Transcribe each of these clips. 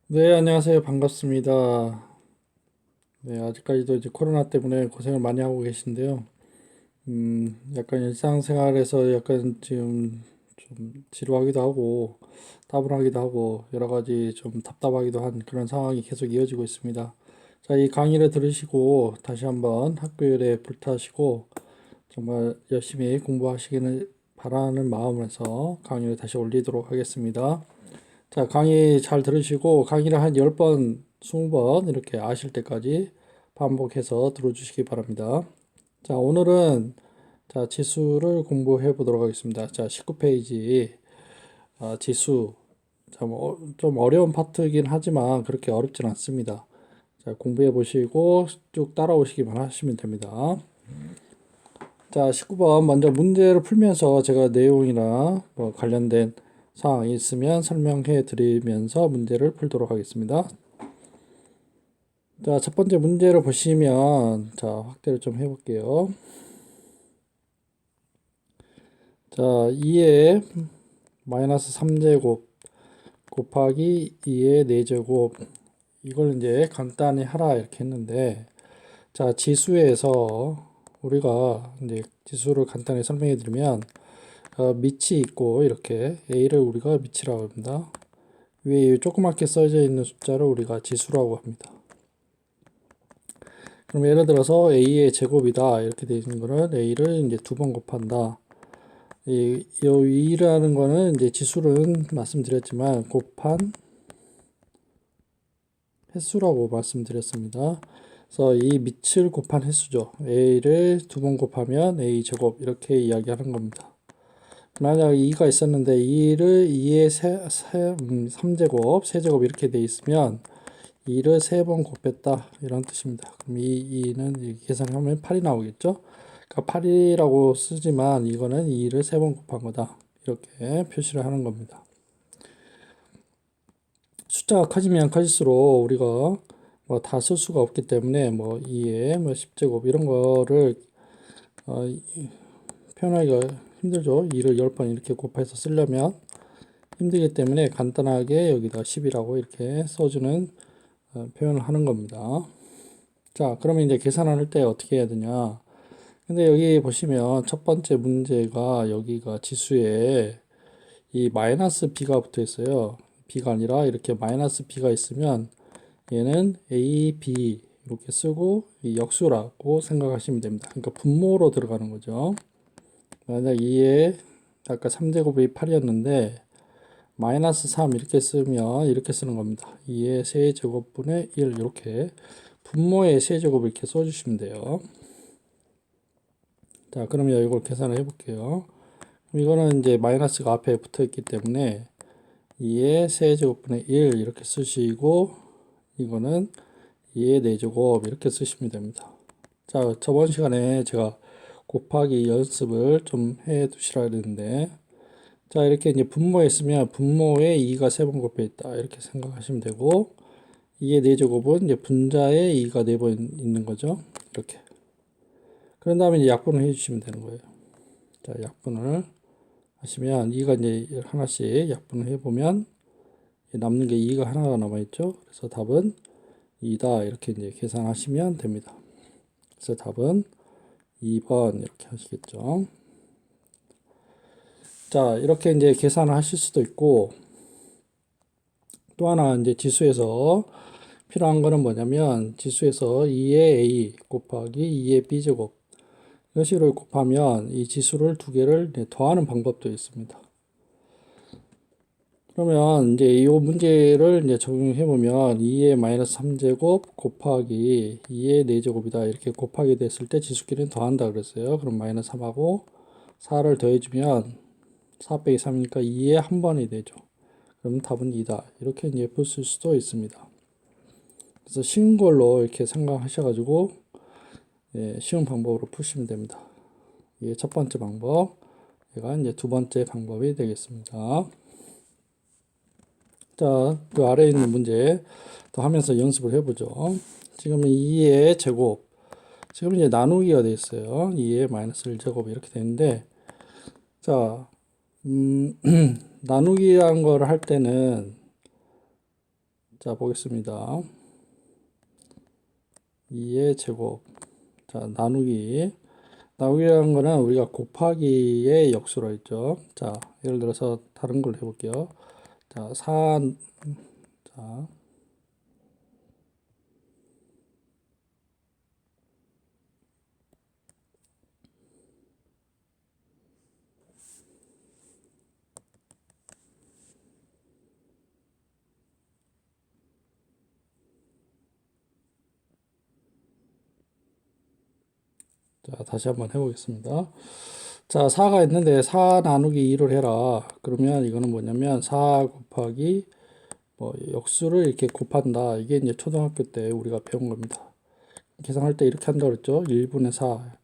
네, 안녕하세요. 반갑습니다. 네, 아직까지도 이제 코로나 때문에 고생을 많이 하고 계신데요. 약간 일상생활에서 약간 지금 좀 지루하기도 하고, 따분하기도 하고, 여러 가지 좀 답답하기도 한 그런 상황이 계속 이어지고 있습니다. 자, 이 강의를 들으시고 다시 한번 학교일에 불타시고, 정말 열심히 공부하시기를 바라는 마음에서 강의를 다시 올리도록 하겠습니다. 자, 강의 잘 들으시고 강의를 한 10번, 20번 이렇게 아실 때까지 반복해서 들어주시기 바랍니다. 자, 오늘은 자, 지수를 공부해 보도록 하겠습니다. 자, 19페이지 지수. 좀 어려운 파트이긴 하지만 그렇게 어렵진 않습니다. 자, 공부해 보시고 쭉 따라오시기만 하시면 됩니다. 자, 19번 먼저 문제를 풀면서 제가 내용이나 뭐 관련된 사항이 있으면 설명해 드리면서 문제를 풀도록 하겠습니다. 자, 첫 번째 문제를 보시면, 자, 확대를 좀 해볼게요. 자, 2의 마이너스 3제곱 곱하기 2의 4제곱. 이걸 이제 간단히 하라 이렇게 했는데, 자, 지수에서 우리가 이제 지수를 간단히 설명해 드리면, 밑이 있고, 이렇게 A를 우리가 밑이라고 합니다. 위에 조그맣게 써져 있는 숫자를 우리가 지수라고 합니다. 그럼 예를 들어서 A의 제곱이다 이렇게 되어 있는 거는 A를 이제 두 번 곱한다. 이 2라는 거는 이제 지수는 말씀드렸지만 곱한 횟수라고 말씀드렸습니다. 그래서 이 밑을 곱한 횟수죠. A를 두 번 곱하면 A 제곱 이렇게 이야기하는 겁니다. 만약 2가 있었는데 2를 2의 3제곱, 세제곱 이렇게 돼 있으면 2를 3번 곱했다 이런 뜻입니다. 그럼 이 2는 계산하면 8이 나오겠죠? 그러니까 8이라고 쓰지만 이거는 2를 3번 곱한 거다. 이렇게 표시를 하는 겁니다. 숫자가 커지면 커질수록 우리가 뭐 다 쓸 수가 없기 때문에 뭐 2에 뭐 10제곱 이런 거를 어, 표현하기가 힘들죠. 2를 10번 이렇게 곱해서 쓰려면 힘들기 때문에 간단하게 여기다 10이라고 이렇게 써주는 표현을 하는 겁니다. 자, 그러면 이제 계산을 할 때 어떻게 해야 되냐? 근데 여기 보시면 첫 번째 문제가 여기가 지수에 이 마이너스 b가 붙어 있어요. b가 아니라 이렇게 마이너스 b가 있으면 얘는 a, b 이렇게 쓰고 이 역수라고 생각하시면 됩니다. 그러니까 분모로 들어가는 거죠. 만약 2에 아까 3제곱이 8이었는데 마이너스 3 이렇게 쓰면 이렇게 쓰는 겁니다. 2의 세제곱분의 1 이렇게 분모의 세제곱 이렇게 써주시면 돼요. 자, 그러면 이걸 계산을 해볼게요. 이거는 이제 마이너스가 앞에 붙어 있기 때문에 2의 세제곱분의 1 이렇게 쓰시고 이거는 2의 4제곱 이렇게 쓰시면 됩니다. 자, 저번 시간에 제가 곱하기 연습을 좀 해 두시라 했는데 자, 이렇게 이제 분모에 있으면 분모에 2가 3번 곱해 있다 이렇게 생각하시면 되고 2의 4제곱은 이제 분자에 2가 4번 있는 거죠. 이렇게. 그런 다음에 이제 약분을 해 주시면 되는 거예요. 자, 약분을 하시면 2가 이제 하나씩 약분을 해보면 남는 게 2가 하나가 남아있죠. 그래서 답은 2다 이렇게 이제 계산하시면 됩니다. 그래서 답은 2번 이렇게 하시겠죠. 자, 이렇게 이제 계산을 하실 수도 있고 또 하나 이제 지수에서 필요한 거는 뭐냐면 지수에서 2의 a 곱하기 2의 b제곱 이런 식으로 곱하면 이 지수를 두 개를 더하는 방법도 있습니다. 그러면 이제 이 문제를 이제 적용해 보면 2의 마이너스 3제곱 곱하기 2의 4제곱이다 이렇게 곱하게 됐을 때 지수끼리는 더한다 그랬어요. 그럼 마이너스 3하고 4를 더해주면 4 빼기 3이니까 2의 한 번이 되죠. 그럼 답은 2다 이렇게 이제 풀 수도 있습니다. 그래서 쉬운 걸로 이렇게 생각하셔가지고 쉬운 방법으로 푸시면 됩니다. 이게 첫 번째 방법, 얘가 이제 두 번째 방법이 되겠습니다. 자, 그 아래에 있는 문제 더 하면서 연습을 해보죠. 지금은 2의 제곱. 지금 이제 나누기가 돼 있어요. 2의 마이너스 1제곱 이렇게 되는데, 자, 나누기라는 걸 할 때는 자, 보겠습니다. 2의 제곱. 자, 나누기라는 거는 우리가 곱하기의 역수로 했죠. 자, 예를 들어서 다른 걸 해볼게요. 자, 자, 다시 한번 해보겠습니다. 자, 4가 있는데 4 나누기 2를 해라. 그러면 이거는 뭐냐면 4 곱하기 뭐 역수를 이렇게 곱한다. 이게 이제 초등학교 때 우리가 배운 겁니다. 계산할 때 이렇게 한다고 그랬죠. 1분의 4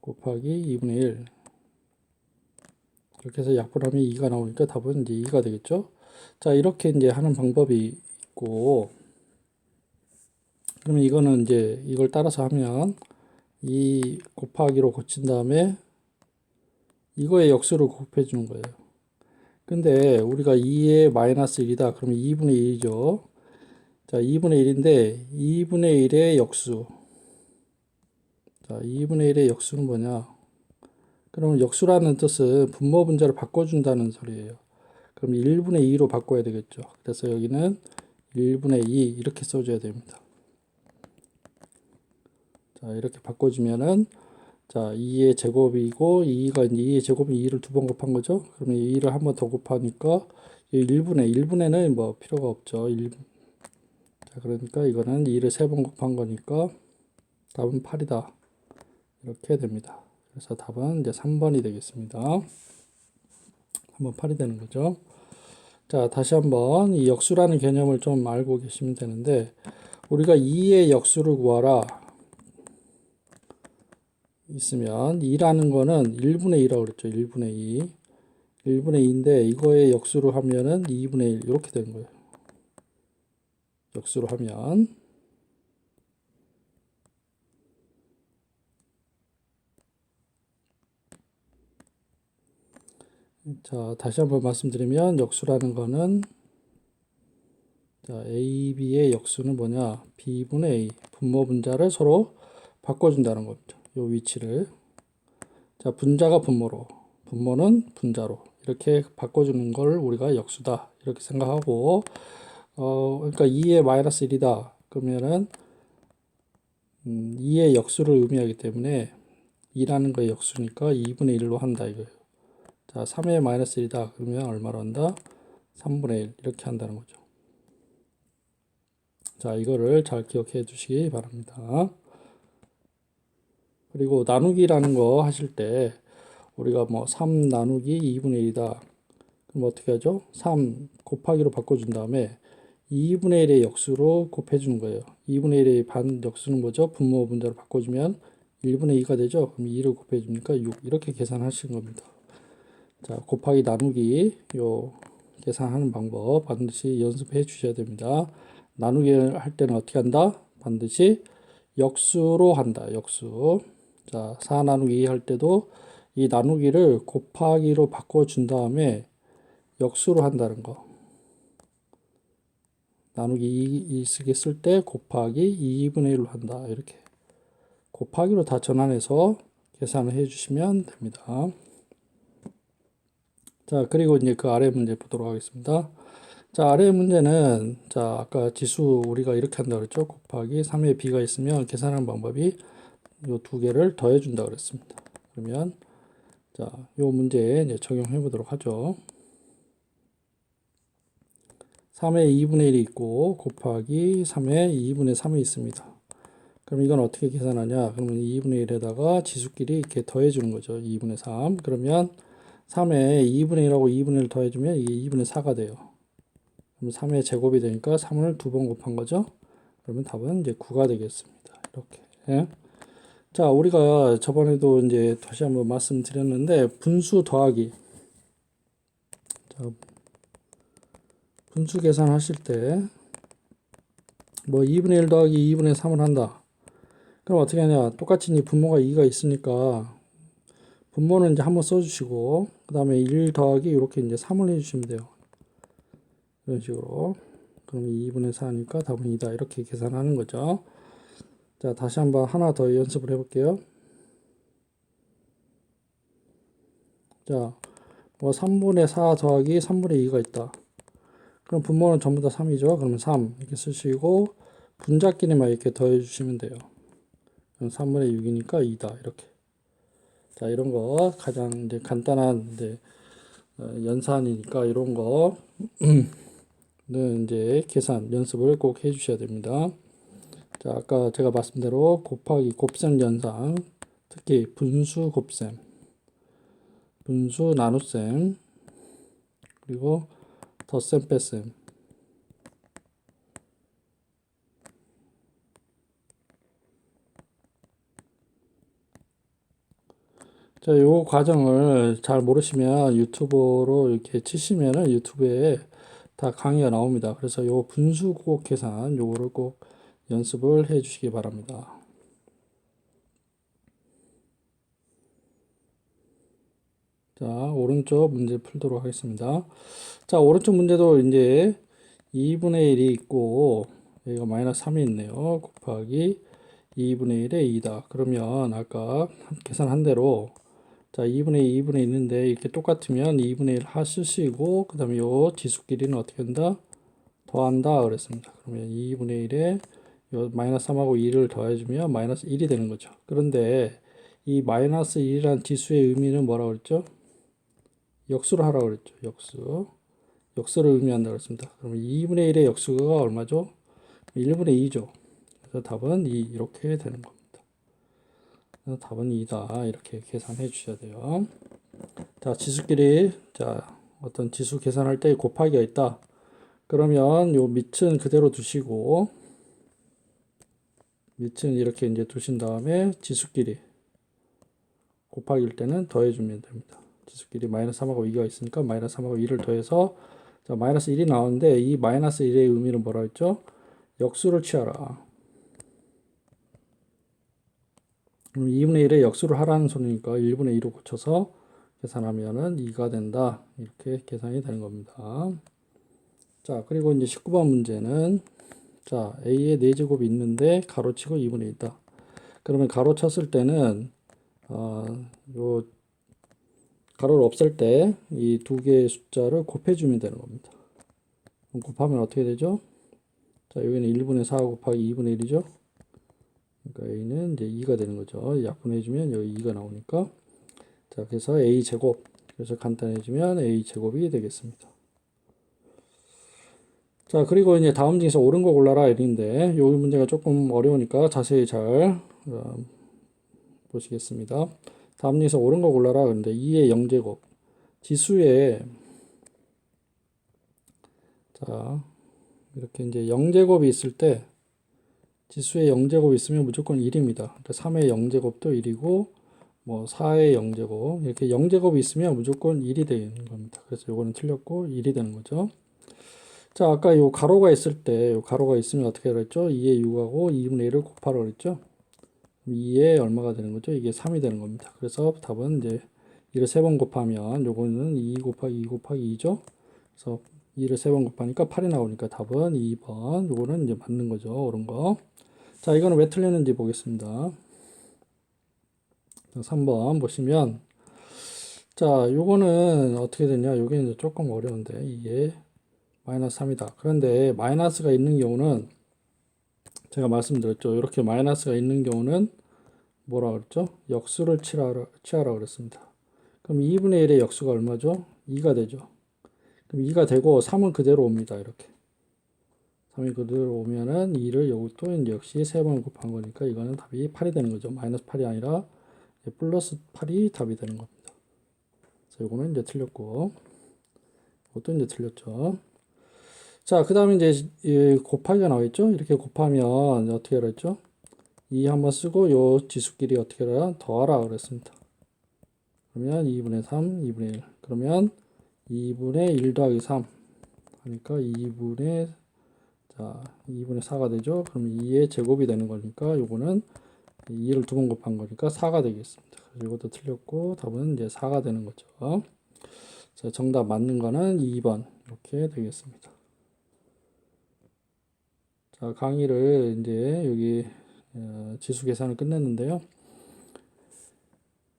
곱하기 2분의 1. 이렇게 해서 약분하면 2가 나오니까 답은 이제 2가 되겠죠. 자, 이렇게 이제 하는 방법이 있고, 그러면 이거는 이제 이걸 따라서 하면 이 곱하기로 고친 다음에 이거의 역수를 곱해 주는 거예요. 근데 우리가 2의 마이너스 1이다. 그러면 2분의 1이죠. 자, 2분의 1인데 2분의 1의 역수. 자, 2분의 1의 역수는 뭐냐? 그러면 역수라는 뜻은 분모 분자를 바꿔준다는 소리예요. 그럼 1분의 2로 바꿔야 되겠죠. 그래서 여기는 1분의 2 이렇게 써줘야 됩니다. 자, 이렇게 바꿔주면은 자, 2의 제곱이고 2가 이제 2의 제곱은 2를 두 번 곱한 거죠. 그러면 2를 한 번 더 곱하니까 1분에는 뭐 필요가 없죠. 자, 그러니까 이거는 2를 세 번 곱한 거니까 답은 8이다. 이렇게 됩니다. 그래서 답은 이제 3번이 되겠습니다. 3번 8이 되는 거죠. 자, 다시 한번 이 역수라는 개념을 좀 알고 계시면 되는데 우리가 2의 역수를 구하라 있으면 2라는 거는 1분의 2라고 그랬죠. 1분의 2. 1분의 2인데 이거의 역수로 하면은 2분의 1 이렇게 되는 거예요. 역수로 하면 자, 다시 한번 말씀드리면 역수라는 거는 자, A, B의 역수는 뭐냐? B분의 A 분모 분자를 서로 바꿔준다는 거죠. 요 위치를 자, 분자가 분모로 분모는 분자로 이렇게 바꿔주는 걸 우리가 역수다 이렇게 생각하고 그러니까 2의 마이너스 1이다 그러면은 2의 역수를 의미하기 때문에 2라는 거의 역수니까 2분의 1로 한다 이거예요. 자, 3의 마이너스 1이다 그러면 얼마로 한다? 3분의 1 이렇게 한다는 거죠. 자, 이거를 잘 기억해 주시기 바랍니다. 그리고 나누기라는 거 하실 때 우리가 뭐 3 나누기 2분의 1이다. 그럼 어떻게 하죠? 3 곱하기로 바꿔준 다음에 2분의 1의 역수로 곱해주는 거예요. 2분의 1의 반 역수는 뭐죠? 분모 분자로 바꿔주면 1분의 2가 되죠? 그럼 2를 곱해주니까 6 이렇게 계산하시는 겁니다. 자, 곱하기 나누기 요 계산하는 방법 반드시 연습해 주셔야 됩니다. 나누기 할 때는 어떻게 한다? 반드시 역수로 한다. 역수. 자, 4 나누기 2 할 때도 이 나누기를 곱하기로 바꿔준 다음에 역수로 한다는 거. 나누기 2 쓰기 쓸 때 곱하기 2분의 1로 한다. 이렇게 곱하기로 다 전환해서 계산을 해 주시면 됩니다. 자, 그리고 이제 그 아래 문제 보도록 하겠습니다. 자, 아래 문제는 자, 아까 지수 우리가 이렇게 한다 그랬죠. 곱하기 3의 b가 있으면 계산하는 방법이 요 두 개를 더해 준다 그랬습니다. 그러면 자, 요 문제에 이제 적용해 보도록 하죠. 3의 2분의 1이 있고 곱하기 3의 2분의 3이 있습니다. 그럼 이건 어떻게 계산하냐? 그러면 2분의 1에다가 지수끼리 이렇게 더해 주는 거죠. 2분의 3. 그러면 3에 2분의 1하고 2분의 1 더해 주면 이게 2분의 4가 돼요. 그럼 3의 제곱이 되니까 3을 두 번 곱한 거죠. 그러면 답은 이제 9가 되겠습니다. 이렇게. 예? 자, 우리가 저번에도 이제 다시 한번 말씀드렸는데 분수 더하기. 자, 분수 계산하실 때 뭐 2분의 1 더하기 2분의 3을 한다. 그럼 어떻게 하냐? 똑같이 이 분모가 2가 있으니까 분모는 이제 한번 써주시고 그 다음에 1 더하기 이렇게 이제 3을 해주시면 돼요. 이런 식으로. 그럼 2분의 4니까 답은 2다. 이렇게 계산하는 거죠. 자, 다시 한번 하나 더 연습을 해볼게요. 자, 뭐 3분의 4 더하기 3분의 2가 있다. 그럼 분모는 전부 다 3이죠. 그러면 3 이렇게 쓰시고 분자끼리만 이렇게 더해 주시면 돼요. 그럼 3분의 6이니까 2다. 이렇게. 자, 이런 거 가장 이제 간단한 이제 연산이니까 이런 거는 이제 계산 연습을 꼭 해 주셔야 됩니다. 자, 아까 제가 말씀대로 곱하기 곱셈 연산, 특히 분수 곱셈, 분수 나눗셈, 그리고 덧셈 뺄셈. 자, 요 과정을 잘 모르시면 유튜브로 이렇게 치시면은 유튜브에 다 강의가 나옵니다. 그래서 요 분수곡 계산 요거를 꼭 연습을 해 주시기 바랍니다. 자, 오른쪽 문제 풀도록 하겠습니다. 자, 오른쪽 문제도 이제 2분의 1이 있고 여기가 마이너스 3이 있네요. 곱하기 2분의 1에 2다. 그러면 아까 계산한 대로 자, 2분의 2분의 있는데 이렇게 똑같으면 2분의 1 하시고 그 다음에 요 지수끼리는 어떻게 한다? 더한다 그랬습니다. 그러면 2분의 1에 요 마이너스 3하고 2를 더해주면 마이너스 1이 되는 거죠. 그런데 이 마이너스 1이라는 지수의 의미는 뭐라고 그랬죠? 역수를 하라고 그랬죠. 역수를 의미한다 그랬습니다. 그러면 2분의 1의 역수가 얼마죠? 1분의 2죠. 그래서 답은 2 이렇게 되는 겁니다. 그래서 답은 2다. 이렇게 계산해 주셔야 돼요. 자, 지수끼리 자, 어떤 지수 계산할 때 곱하기가 있다. 그러면 요 밑은 그대로 두시고 밑은 이렇게 이제 두신 다음에 지수끼리 곱하기일 때는 더해주면 됩니다. 지수끼리 마이너스 3하고 2가 있으니까 마이너스 3하고 2를 더해서 자, 마이너스 1이 나오는데 이 마이너스 1의 의미는 뭐라 했죠? 역수를 취하라. 그럼 2분의 1의 역수를 하라는 소리니까 1분의 2로 고쳐서 계산하면은 2가 된다. 이렇게 계산이 되는 겁니다. 자, 그리고 이제 19번 문제는 자, a의 4제곱이 있는데 가로치고 2분의 1이다. 그러면 가로쳤을 때는 요 가로를 없앨 때 이 두 개의 숫자를 곱해주면 되는 겁니다. 그럼 곱하면 어떻게 되죠? 자, 여기는 1분의 4 곱하기 2분의 1이죠. 그러니까 a는 이제 2가 되는 거죠. 약분해주면 여기 2가 나오니까. 자, 그래서 a 제곱. 그래서 간단해지면 a 제곱이 되겠습니다. 자, 그리고 이제 다음 중에서 옳은 거 골라라 이런데 여기 문제가 조금 어려우니까 자세히 잘 보시겠습니다. 다음 중에서 옳은 거 골라라 그런데 2의 0제곱. 지수에 자, 이렇게 이제 0제곱이 있을 때 지수에 0제곱이 있으면 무조건 1입니다. 그러니까 3의 0제곱도 1이고 뭐 4의 0제곱 이렇게 0제곱이 있으면 무조건 1이 되는 겁니다. 그래서 요거는 틀렸고 1이 되는 거죠. 자, 아까 요 가로가 있을 때 요 가로가 있으면 어떻게 그랬죠? 2의 6하고 2분의 1을 곱하라고 그랬죠? 2에 얼마가 되는 거죠? 이게 3이 되는 겁니다. 그래서 답은 이제 2를 3번 곱하면 요거는 2 곱하기 2 곱하기 2죠? 그래서 2를 3번 곱하니까 8이 나오니까 답은 2번. 요거는 이제 맞는 거죠. 옳은 거. 자, 이거는 왜 틀렸는지 보겠습니다. 3번 보시면 자, 요거는 어떻게 되냐? 요게 이제 조금 어려운데 이게 마이너스 3이다. 그런데 마이너스가 있는 경우는 제가 말씀드렸죠. 이렇게 마이너스가 있는 경우는 뭐라 그랬죠? 역수를 취하라 그랬습니다. 그럼 2분의 1의 역수가 얼마죠? 2가 되죠. 그럼 2가 되고 3은 그대로 옵니다. 이렇게. 3이 그대로 오면은 2를 이것도 이제 역시 3번 곱한 거니까 이거는 답이 8이 되는 거죠. 마이너스 8이 아니라 플러스 8이 답이 되는 겁니다. 그래서 이거는 이제 틀렸고 이것도 이제 틀렸죠. 자, 그 다음에 이제 곱하기가 나와있죠. 이렇게 곱하면 어떻게 하라 했죠? 2 한번 쓰고 요 지수끼리 어떻게 하라? 더하라 그랬습니다. 그러면 2분의 3, 2분의 1. 그러면 2분의 1 더하기 3 하니까 2분의 4가 되죠. 그럼 2의 제곱이 되는 거니까 요거는 2를 두 번 곱한 거니까 4가 되겠습니다. 그래서 이것도 틀렸고 답은 이제 4가 되는 거죠. 자, 정답 맞는 거는 2번 이렇게 되겠습니다. 자, 강의를 이제 여기 지수 계산을 끝냈는데요.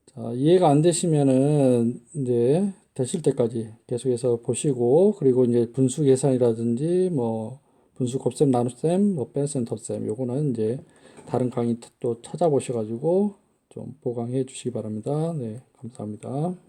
자, 이해가 안 되시면은 이제 되실 때까지 계속해서 보시고, 그리고 이제 분수 계산이라든지 뭐 분수 곱셈 나눗셈 뭐 뺄셈 덧셈 요거는 이제 다른 강의 또 찾아보셔가지고 좀 보강해 주시기 바랍니다. 네, 감사합니다.